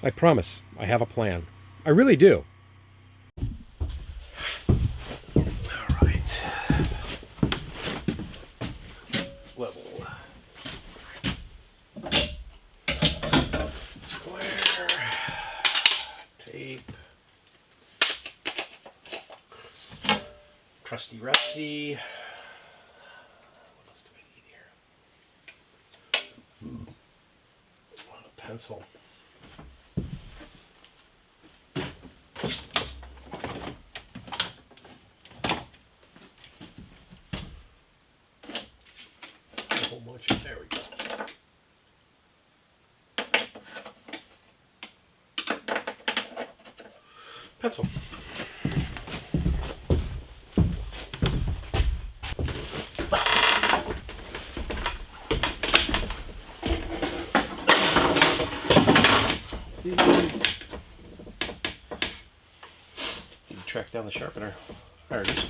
I promise, I have a plan. I really do. All right. Level. Square. Tape. Trusty rusty. What else do I need here? A pencil. A whole bunch of, there we go. Pencil. Need to track down the sharpener. There it is.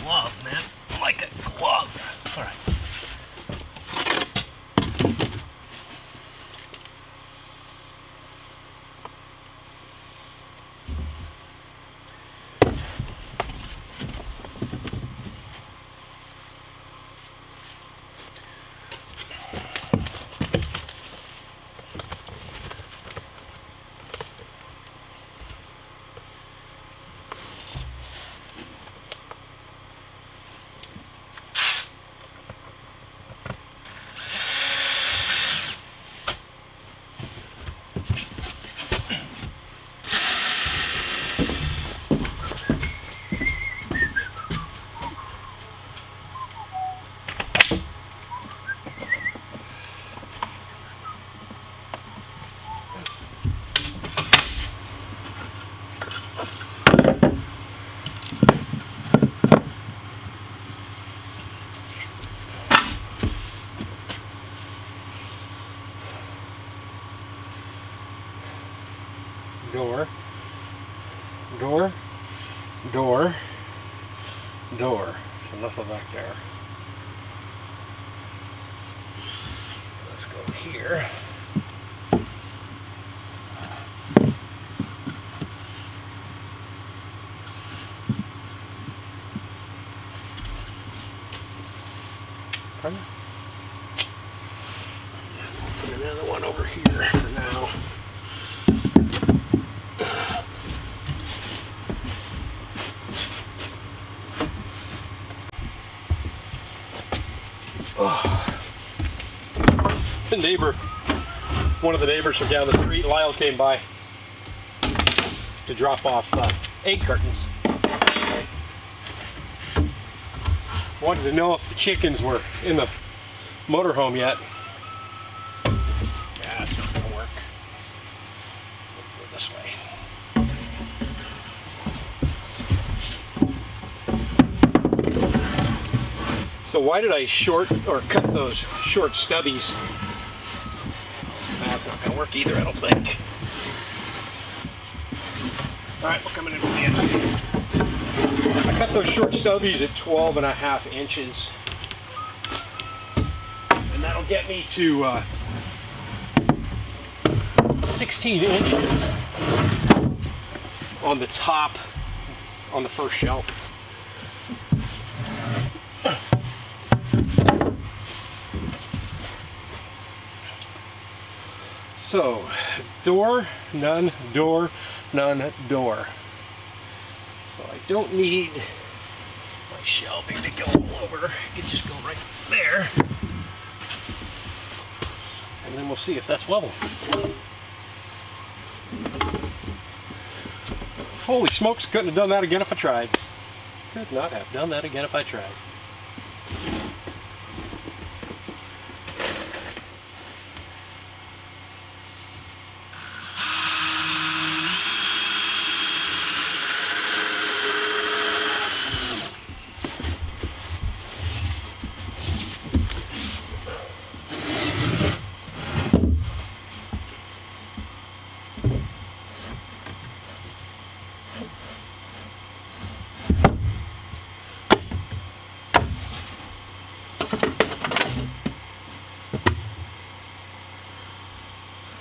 Glove, man. Like a glove. All right. Door, door, door, door. So nothing back there. Let's go here. Pardon? Put another one over here for now. The neighbor, one of the neighbors from down the street, Lyle, came by to drop off egg curtains. Wanted to know if the chickens were in the motorhome yet. Yeah, it's not gonna work. Let's go this way. So why did I cut those short stubbies? That's not gonna work either, I don't think. All right, we're coming in from the end. I cut those short stubbies at 12.5 inches. And that'll get me to 16 inches on the top, on the first shelf. So, door, none, door, none, door. So I don't need my shelving to go all over. I can just go right there. And then we'll see if that's level. Holy smokes, couldn't have done that again if I tried. Could not have done that again if I tried.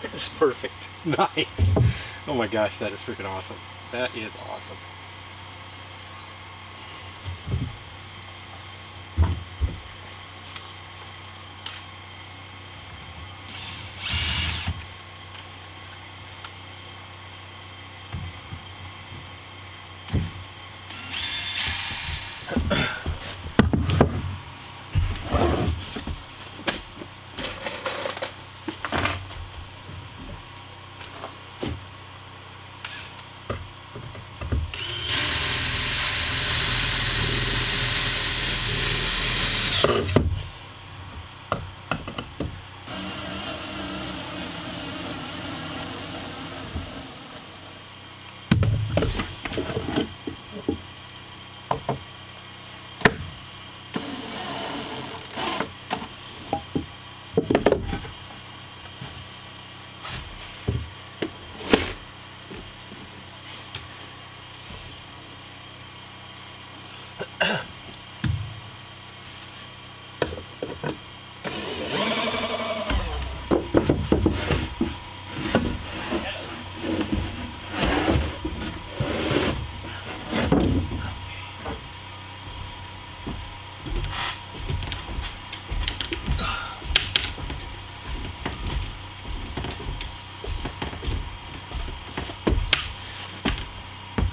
It's perfect. Nice. Oh my gosh, that is freaking awesome. That is awesome.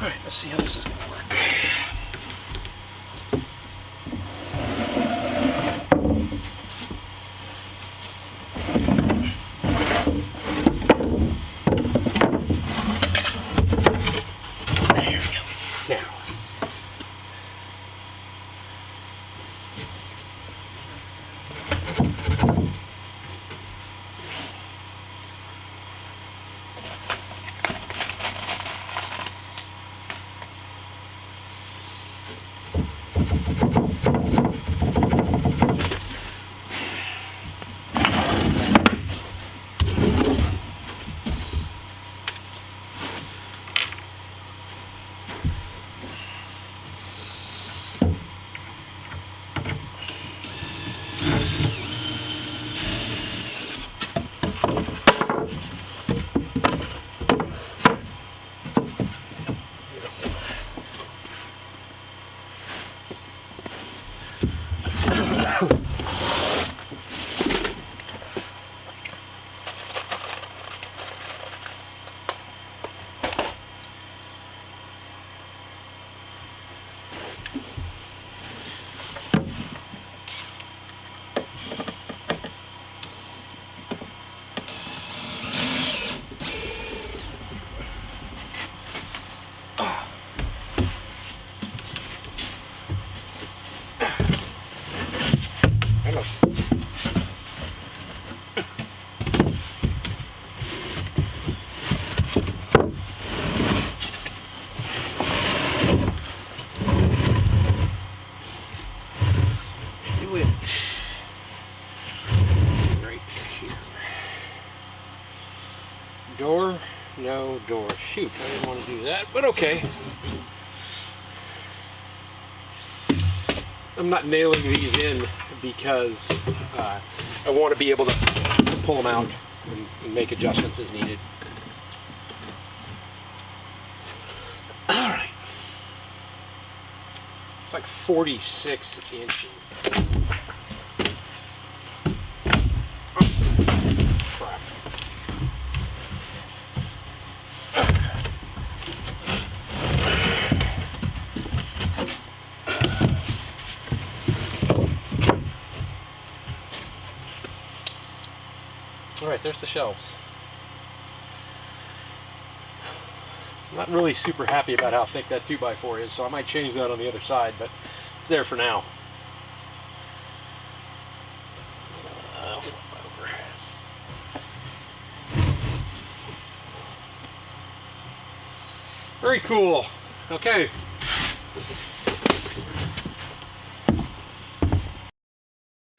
Alright, let's see how this is going to work. There we go. Now. no door. Shoot, I didn't want to do that, but okay. I'm not nailing these in because I want to be able to pull them out and make adjustments as needed. All right. It's like 46 inches. Crap. All right, there's the shelves. I'm not really super happy about how thick that 2x4 is, so I might change that on the other side, but it's there for now. I'll flip over. Very cool. Okay.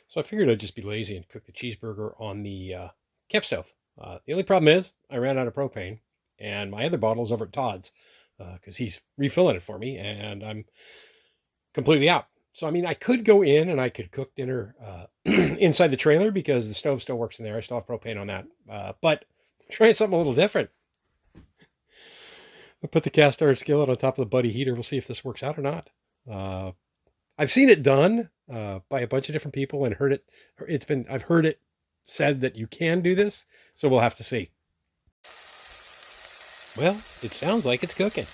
So I figured I'd just be lazy and cook the cheeseburger on the camp stove. The only problem is I ran out of propane, and my other bottle is over at Todd's because he's refilling it for me, and I'm completely out. So, I mean, I could go in and I could cook dinner inside the trailer because the stove still works in there. I still have propane on that. But I'm trying something a little different. I'll put the cast iron skillet on top of the buddy heater. We'll see if this works out or not. I've seen it done by a bunch of different people and heard it. I've heard it said that you can do this, so we'll have to see. Well, it sounds like it's cooking.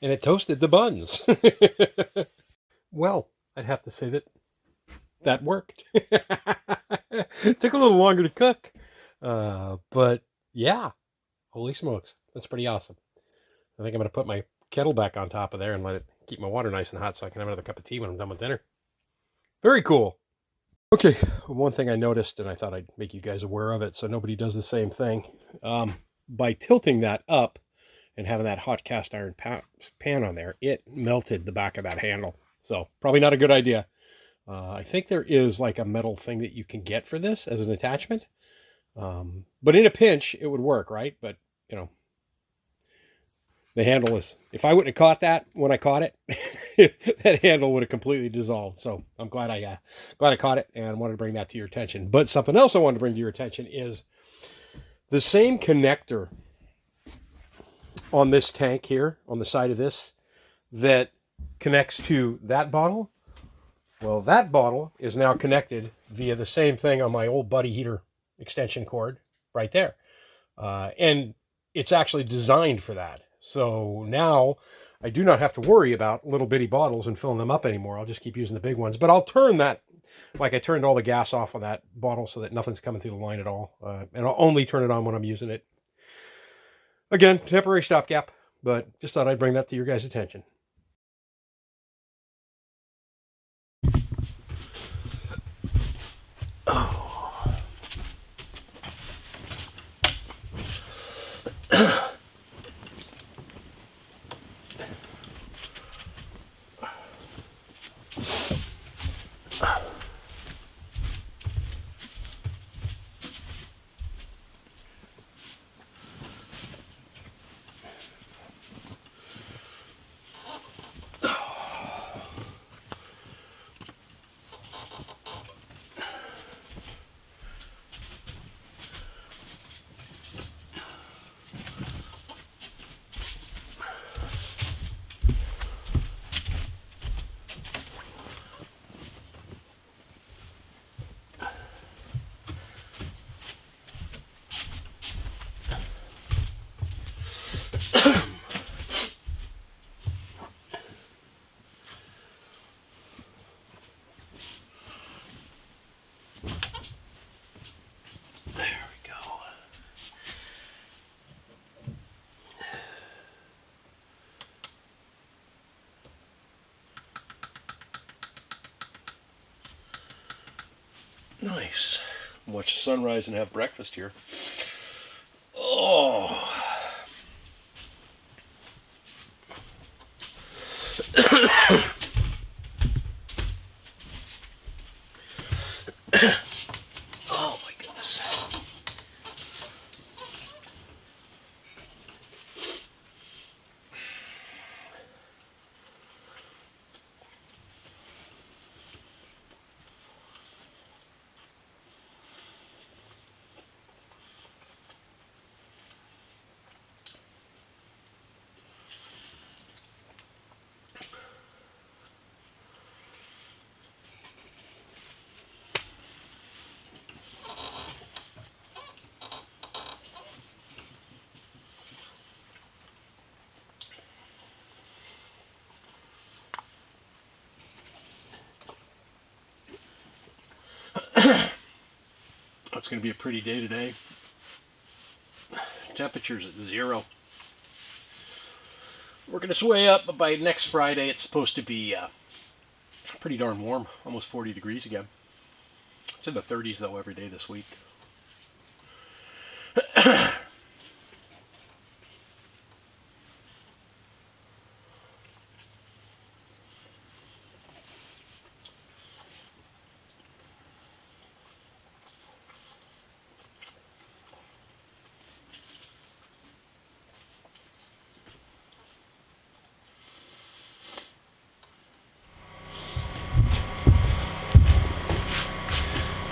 And it toasted the buns. Well, I'd have to say that worked. It took a little longer to cook. But yeah, holy smokes. That's pretty awesome. I think I'm going to put my kettle back on top of there and let it keep my water nice and hot so I can have another cup of tea when I'm done with dinner. Very cool. Okay, one thing I noticed, and I thought I'd make you guys aware of it so nobody does the same thing. By tilting that up and having that hot cast iron pan on there, it melted the back of that handle. So probably not a good idea. I think there is like a metal thing that you can get for this as an attachment. But in a pinch, it would work, right? But, you know, the handle is, if I wouldn't have caught that when I caught it, that handle would have completely dissolved. So I'm glad I caught it and wanted to bring that to your attention. But something else I wanted to bring to your attention is the same connector on this tank here, on the side of this, that connects to that bottle. Well, that bottle is now connected via the same thing on my old buddy heater extension cord right there. And it's actually designed for that. So now I do not have to worry about little bitty bottles and filling them up anymore. I'll just keep using the big ones. But I'll turn that, like I turned all the gas off on that bottle so that nothing's coming through the line at all. And I'll only turn it on when I'm using it. Again, temporary stopgap, but just thought I'd bring that to your guys' attention. Oh. Nice. Watch the sunrise and have breakfast here. Oh. Oh my goodness. going to be a pretty day today. Temperature's at 0. Working its way up, but by next Friday it's supposed to be pretty darn warm, almost 40 degrees again. It's in the 30s though every day this week.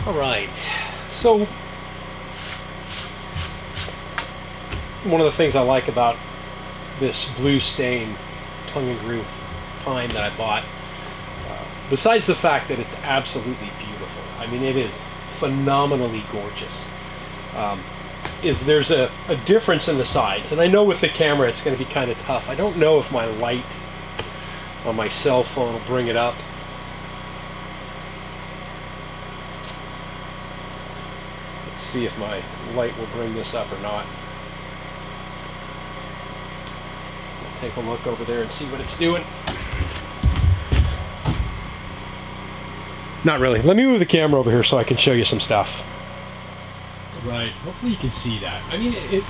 All right, so one of the things I like about this blue stain tongue and groove pine that I bought, besides the fact that it's absolutely beautiful, I mean it is phenomenally gorgeous, is there's a difference in the sides. And I know with the camera it's going to be kind of tough. I don't know if my light on my cell phone will bring it up. See if my light will bring this up or not. I'll take a look over there and see what it's doing. Not really. Let me move the camera over here so I can show you some stuff. Right, hopefully you can see that. I mean,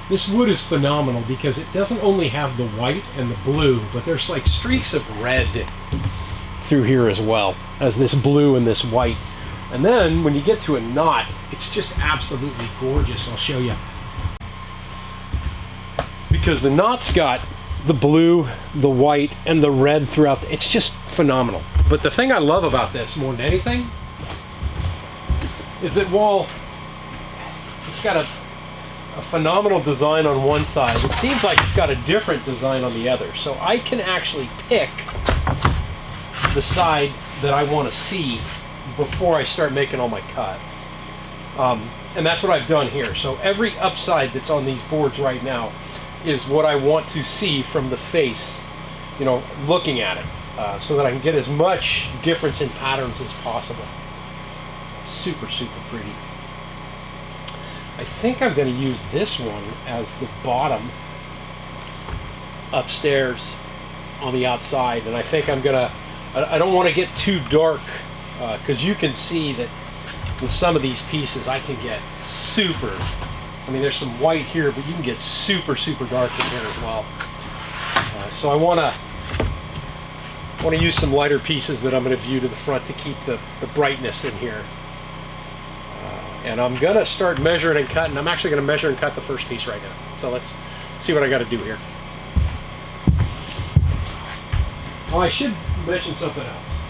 this wood is phenomenal because it doesn't only have the white and the blue, but there's like streaks of red through here as well as this blue and this white. And then when you get to a knot, it's just absolutely gorgeous. I'll show you. Because the knot's got the blue, the white, and the red throughout. It's just phenomenal. But the thing I love about this more than anything is that while it's got a phenomenal design on one side, it seems like it's got a different design on the other. So I can actually pick the side that I want to see before I start making all my cuts. And that's what I've done here. So every upside that's on these boards right now is what I want to see from the face, you know, looking at it, so that I can get as much difference in patterns as possible. Super, super pretty. I think I'm going to use this one as the bottom upstairs on the outside, and I think I'm gonna, I don't want to get too dark, because you can see that with some of these pieces I can get super, I mean there's some white here, but you can get super, super dark in here as well. So I want to use some lighter pieces that I'm going to view to the front to keep the brightness in here. And I'm going to start measuring and cutting. I'm actually going to measure and cut the first piece right now. So let's see what I got to do here. Oh, I should mention something else.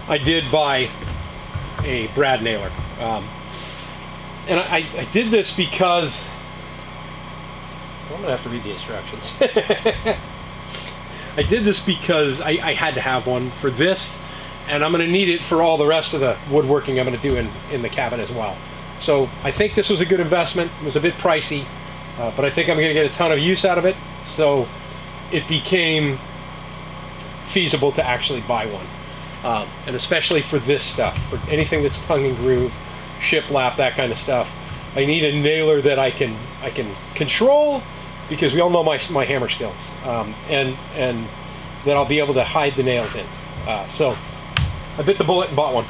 I did buy a brad nailer. And I did this because, well, I'm going to have to read the instructions. I did this because I had to have one for this, and I'm going to need it for all the rest of the woodworking I'm going to do in the cabin as well. So I think this was a good investment. It was a bit pricey, but I think I'm going to get a ton of use out of it. So it became feasible to actually buy one. And especially for this stuff, for anything that's tongue and groove, shiplap, that kind of stuff, I need a nailer that I can control, because we all know my hammer skills, and that I'll be able to hide the nails in. So I bit the bullet and bought one.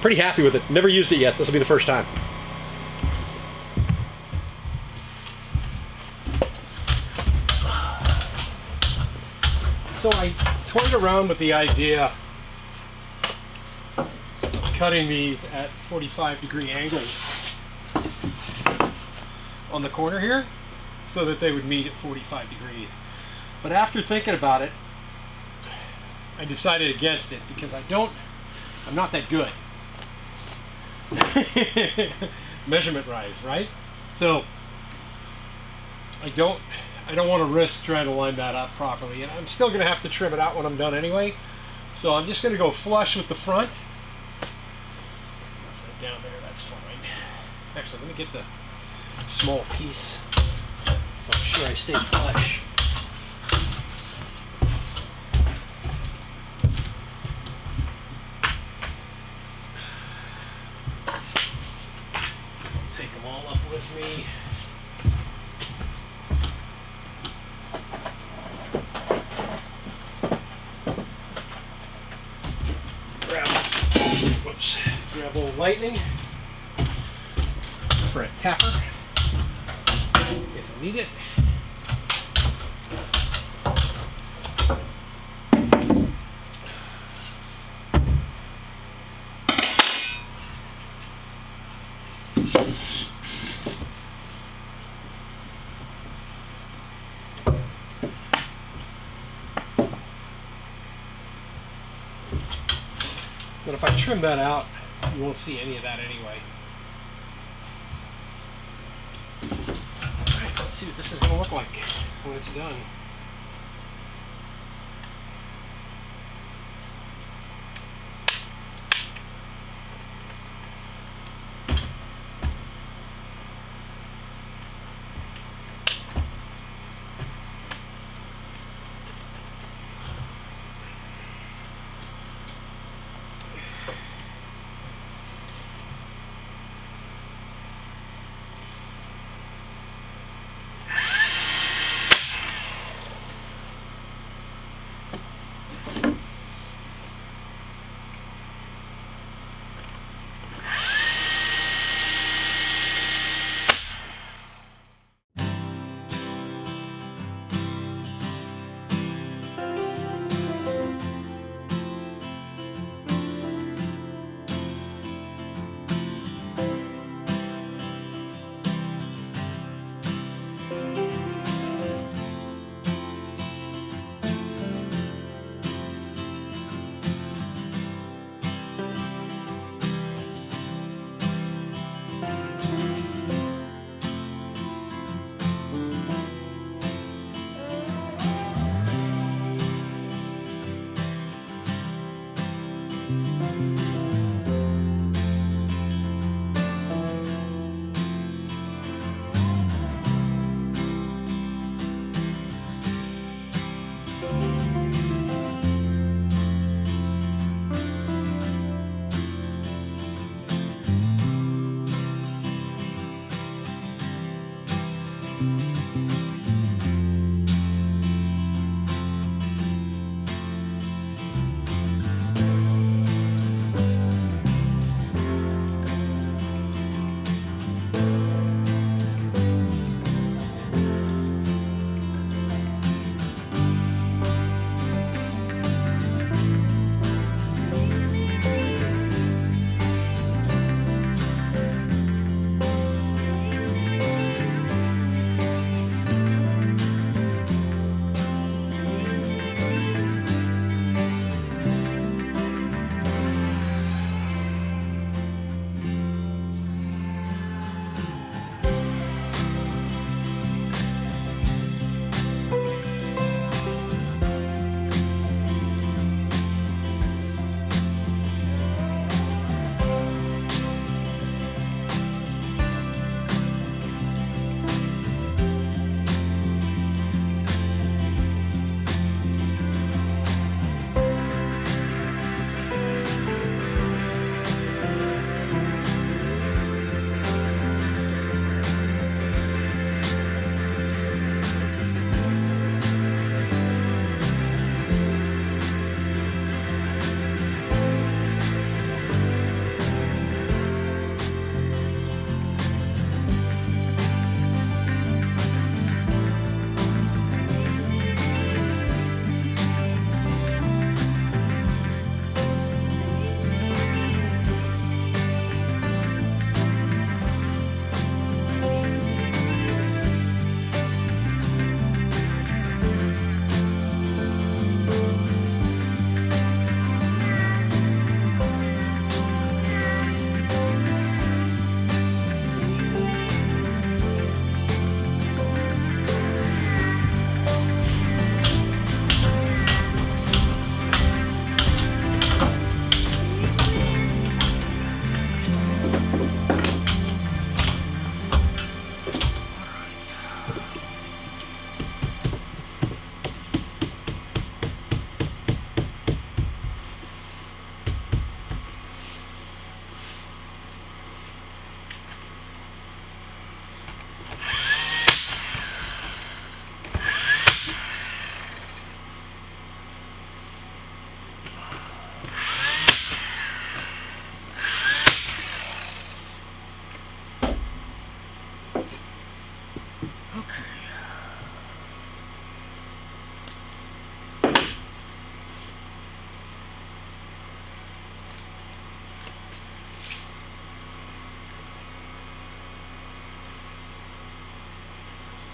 Pretty happy with it. Never used it yet. This will be the first time. So I toyed around with the idea of cutting these at 45-degree angles on the corner here, so that they would meet at 45 degrees. But after thinking about it, I decided against it, because I'm not that good. Measurement rise, right? So I don't want to risk trying to line that up properly, and I'm still going to have to trim it out when I'm done anyway. So I'm just going to go flush with the front. Down there, that's fine. Actually, let me get the small piece, so I'm sure I stay flush. with me. Grab a little lightning for a tapper if I need it. But if I trim that out, you won't see any of that anyway. Alright, let's see what this is going to look like when it's done.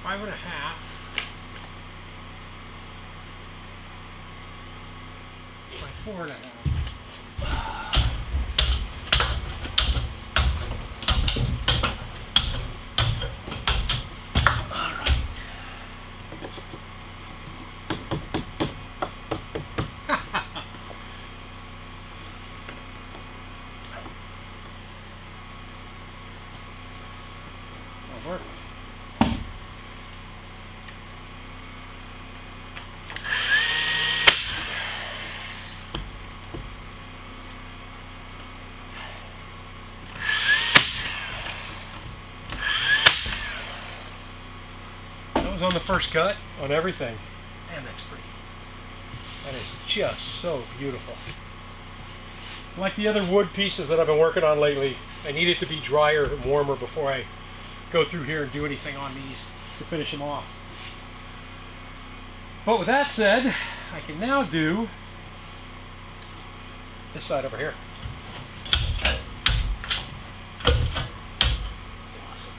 5.5 by 4.5. Work. That was on the first cut on everything. Man, that's pretty. That is just so beautiful. Like the other wood pieces that I've been working on lately, I need it to be drier and warmer before I go through here and do anything on these to finish them off. But with that said, I can now do this side over here. That's awesome.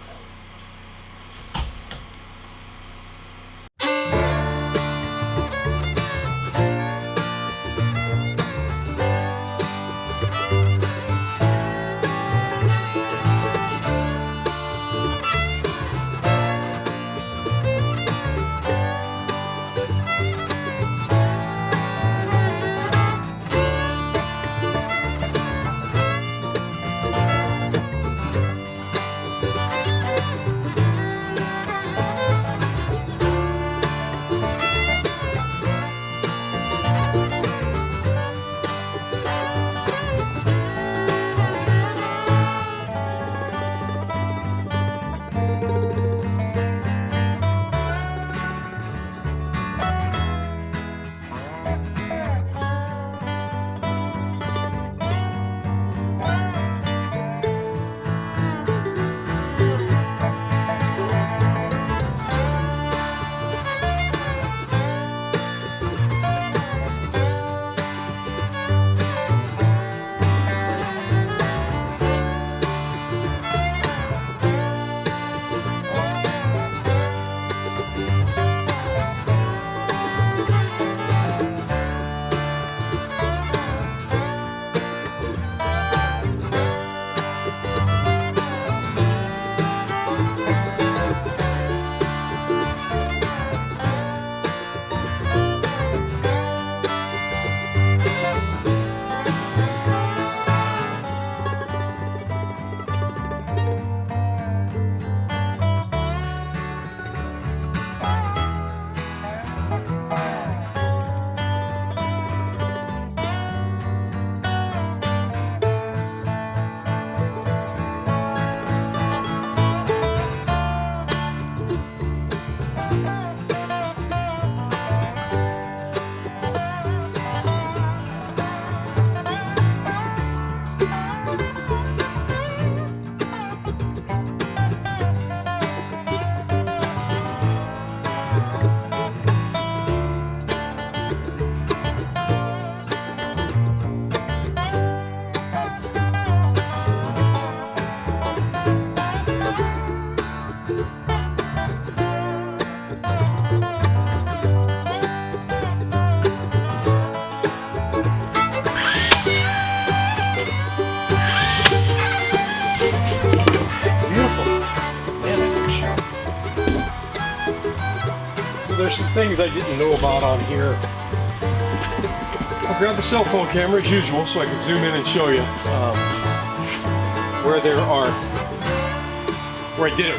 There's some things I didn't know about on here. I'll grab the cell phone camera as usual so I can zoom in and show you where I did it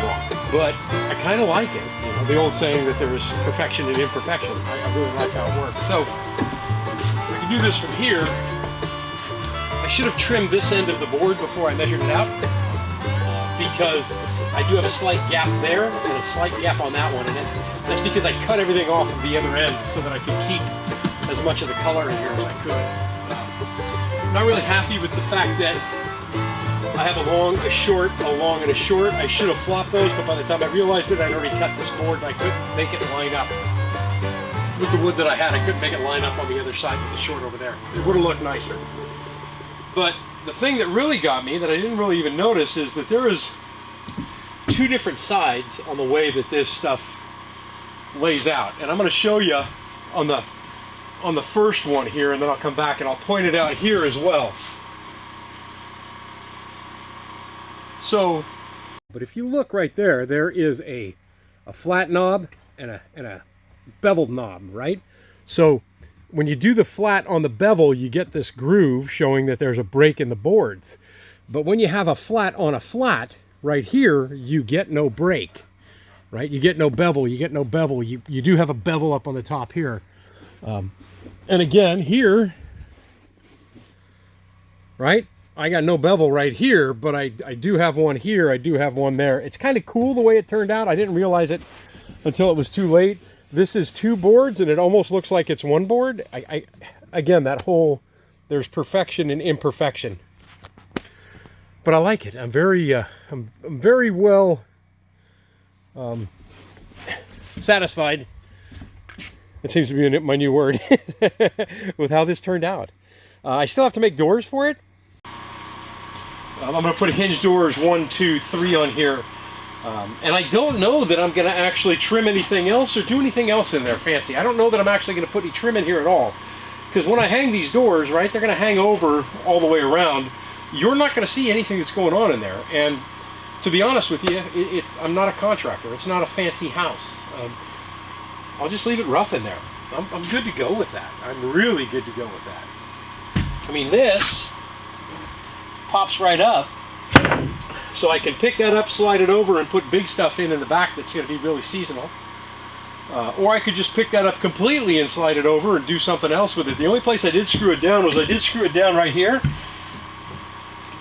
wrong. But I kind of like it. You know, the old saying that there is perfection in imperfection. I really like how it works. So if I can do this from here, I should have trimmed this end of the board before I measured it out because I do have a slight gap there and a slight gap on that one. And that's because I cut everything off of the other end so that I could keep as much of the color in here as I could. I'm not really happy with the fact that I have a long, a short, a long, and a short. I should have flopped those, but by the time I realized it, I'd already cut this board and I couldn't make it line up with the wood that I had. I couldn't make it line up on the other side with the short over there. It would have looked nicer. But the thing that really got me, that I didn't really even notice, is that there is two different sides on the way that this stuff lays out, and I'm going to show you on the first one here, and then I'll come back and I'll point it out here as well. So, but if you look right there, there is a flat knob and a beveled knob, right? So when you do the flat on the bevel, you get this groove showing that there's a break in the boards. But when you have a flat on a flat right here, you get no break, right? You get no bevel, you get no bevel. You do have a bevel up on the top here. And again, here, right? I got no bevel right here, but I do have one here. I do have one there. It's kind of cool the way it turned out. I didn't realize it until it was too late. This is two boards, and it almost looks like it's one board. Again, that whole, there's perfection and imperfection. But I like it. I'm very well satisfied. It seems to be my new word with how this turned out. I still have to make doors for it. I'm going to put hinge doors 1, 2, 3 on here. And I don't know that I'm going to actually trim anything else or do anything else in there fancy. I don't know that I'm actually going to put any trim in here at all. Because when I hang these doors, right, they're going to hang over all the way around. You're not going to see anything that's going on in there. And to be honest with you, I'm not a contractor. It's not a fancy house. I'll just leave it rough in there. I'm good to go with that. I'm really good to go with that. I mean, this pops right up, so I can pick that up, slide it over, and put big stuff in the back that's going to be really seasonal. Or I could just pick that up completely and slide it over and do something else with it. The only place I did screw it down was I did screw it down right here.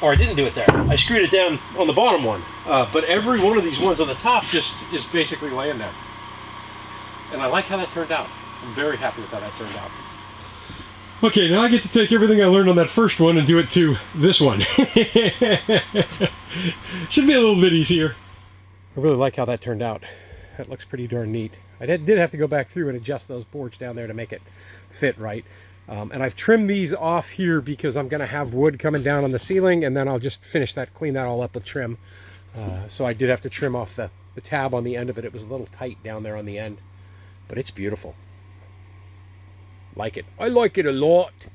Or I didn't do it there. I screwed it down on the bottom one. But every one of these ones on the top just is basically laying there. And I like how that turned out. I'm very happy with how that turned out. Okay, now I get to take everything I learned on that first one and do it to this one. Should be a little bit easier. I really like how that turned out. That looks pretty darn neat. I did have to go back through and adjust those boards down there to make it fit right. And I've trimmed these off here because I'm going to have wood coming down on the ceiling, and then I'll just finish that, clean that all up with trim. So I did have to trim off the tab on the end of it. It was a little tight down there on the end, but it's beautiful. Like it. I like it a lot.